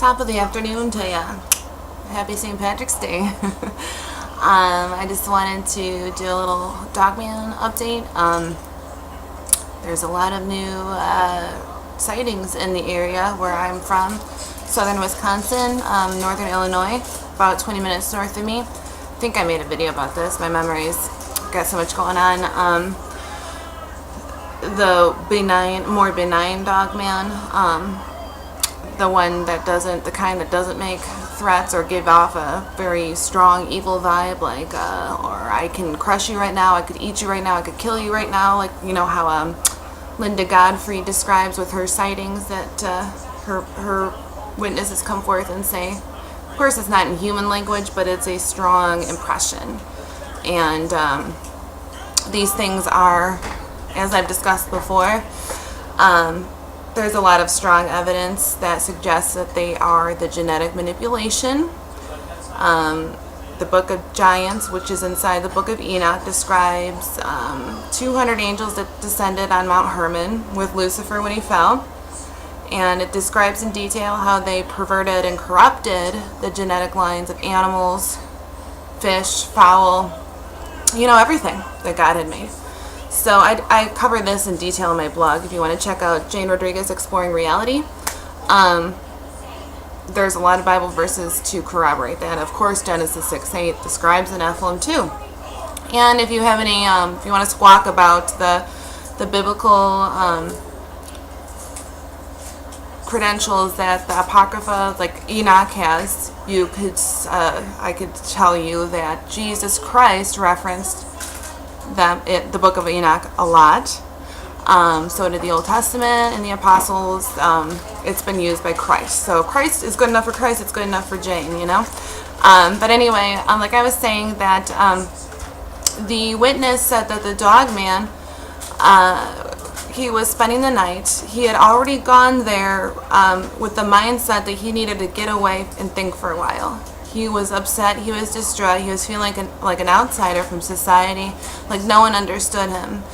top of the afternoon to you. Happy St. Patrick's Day. I just wanted to do a little Dogman update. There's a lot of new sightings in the area where I'm from. Southern Wisconsin, northern Illinois, about 20 minutes north of me. I think I made a video about this. My memory's got so much going on. The more benign Dogman, the one that doesn't, the kind that doesn't make threats or give off a very strong evil vibe, like, or I can crush you right now, I could eat you right now, I could kill you right now, like, you know how Linda Godfrey describes with her sightings that her witnesses come forth and say. Of course, it's not in human language, but it's a strong impression. And these things are, as I've discussed before, there's a lot of strong evidence that suggests that they are the genetic manipulation. The Book of Giants, which is inside the Book of Enoch, describes 200 angels that descended on Mount Hermon with Lucifer when he fell. And it describes in detail how they perverted and corrupted the genetic lines of animals, fish, fowl, you know, everything that God had made. So I cover this in detail in my blog if you want to check out Jane Rodriguez Exploring Reality. There's a lot of Bible verses to corroborate that. Of course, Genesis 6:8 describes the Nephilim too. And if you have any, if you want to squawk about the biblical credentials that the Apocrypha, like Enoch, has, you could, I could tell you that Jesus Christ referenced the Book of Enoch a lot. So did the Old Testament and the Apostles. It's been used by Christ. So Christ is good enough for Christ. It's good enough for Jane, you know. But anyway, like I was saying, that the witness said that the Dogman, he was spending the night. He had already gone there with the mindset that he needed to get away and think for a while. He was upset, he was distraught, he was feeling like an outsider from society, like no one understood him.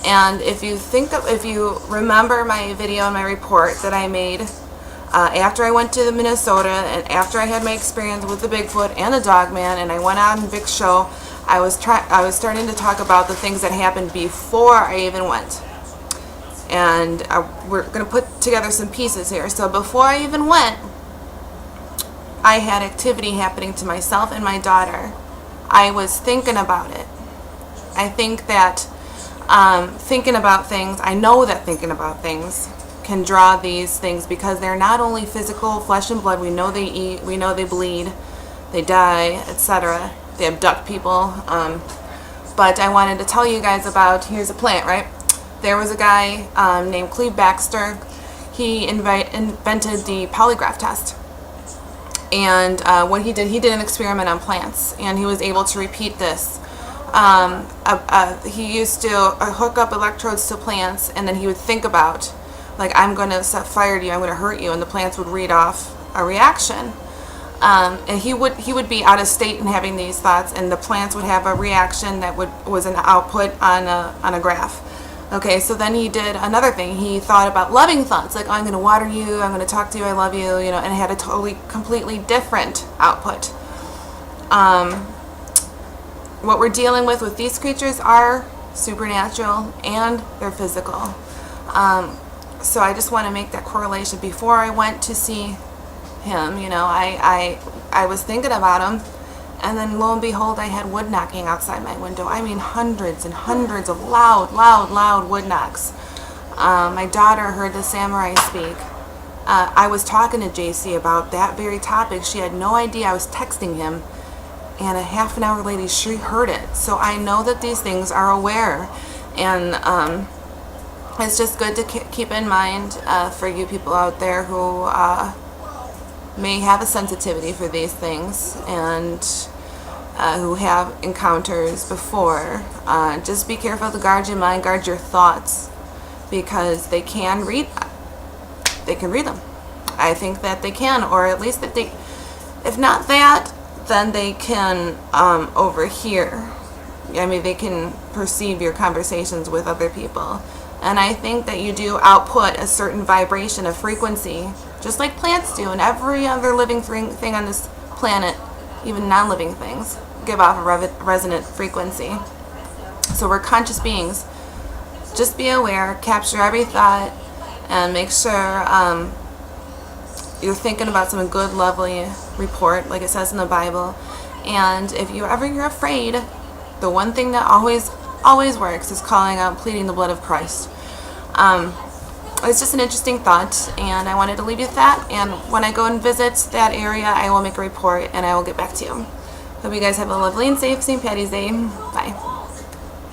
And if you remember my video and my report that I made after I went to Minnesota and after I had my experience with the Bigfoot and the Dogman, and I went out on Vic's show, I was starting to talk about the things that happened before I even went. And we're going to put together some pieces here. So before I even went, I had activity happening to myself and my daughter. I was thinking about it. I think that thinking about things, I know that thinking about things can draw these things because they're not only physical, flesh and blood. We know they eat, we know they bleed, they die, etc. They abduct people. But I wanted to tell you guys about, here's a plant, right? There was a guy named Cleve Baxter. He invented the polygraph test. And what he did an experiment on plants, and he was able to repeat this. He used to hook up electrodes to plants, and then he would think about, like, I'm going to set fire to you, I'm going to hurt you, and the plants would read off a reaction. And he would be out of state and having these thoughts, and the plants would have a reaction that was an output on a graph. Okay, so then he did another thing. He thought about loving thoughts, like, oh, I'm going to water you, I'm going to talk to you, I love you, you know, and it had a completely different output. What we're dealing with these creatures are supernatural and they're physical. So I just want to make that correlation. Before I went to see him, you know, I was thinking about him. And then lo and behold, I had wood knocking outside my window. I mean, hundreds and hundreds of loud wood knocks. My daughter heard the samurai speak. I was talking to JC about that very topic. She had no idea I was texting him. And a half an hour later, she heard it. So I know that these things are aware. And it's just good to keep in mind for you people out there who may have a sensitivity for these things and who have encounters before. Just be careful to guard your mind, guard your thoughts, because they can read them. I think that they can, or at least that they, if not that, then they can overhear. I mean, they can perceive your conversations with other people. And I think that you do output a certain vibration, a frequency, just like plants do, and every other living thing on this planet, even non-living things, give off a resonant frequency. So we're conscious beings. Just be aware, capture every thought, and make sure you're thinking about some good, lovely report, like it says in the Bible. And if you're afraid, the one thing that always works is calling out, pleading the blood of Christ. It's just an interesting thought, and I wanted to leave you with that. And when I go and visit that area, I will make a report, and I will get back to you. Hope you guys have a lovely and safe St. Patty's Day. Bye.